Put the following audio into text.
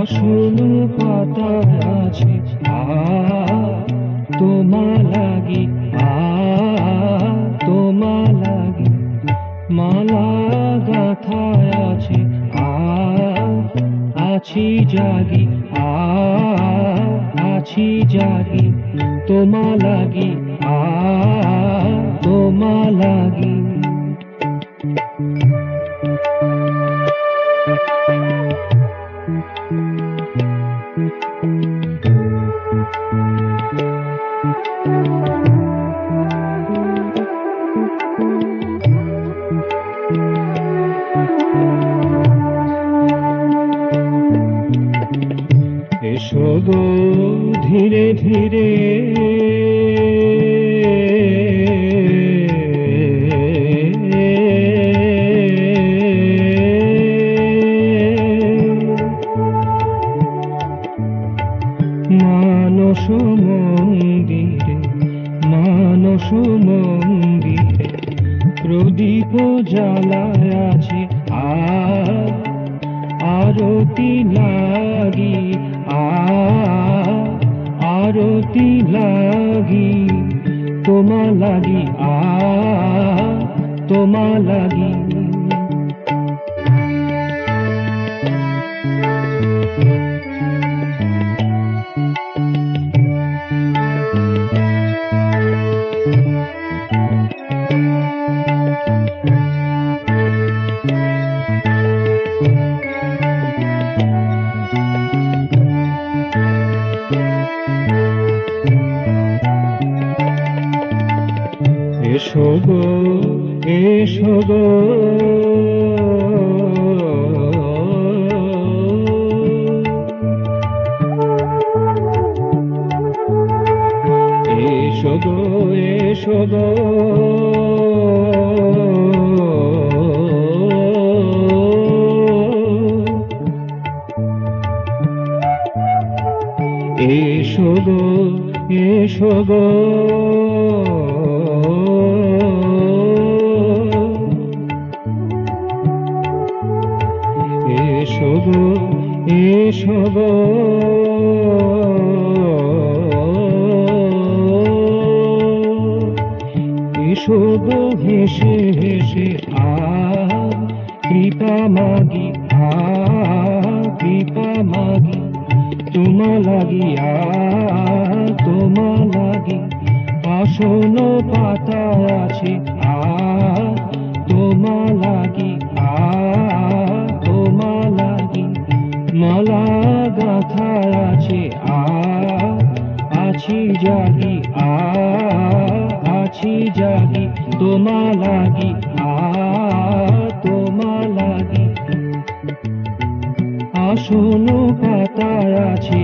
আসল পাতায় আছে তোমা লাগি তোমা লাগি, মালা গাথায় আছে আছি জাগি আছি জাগি, তোমা লাগি তোমা লাগি। এসো গো ধীরে ধীরে, মানস মন্দিরে মানস মন্দিরে প্রদীপ জ্বালায় আছে আরতি লাগি আরতি লাগি, তোমা লাগি তোমা লাগি। এসো গো এসো গো, এসো গো এসো গো, এসো গো এসো গো, এসো গো এসো গো, এসো গো হেসে হেসে কৃপা মাগি কৃপা মাগি, তোমা লাগি তোমা লাগি। আসন পাতা আছে তোমা লাগি তোমা লাগি, মালা গাথা আছে আছি জাগি আছি জাগি, তোমা লাগি তোমা লাগি। আসন পাতায় আছে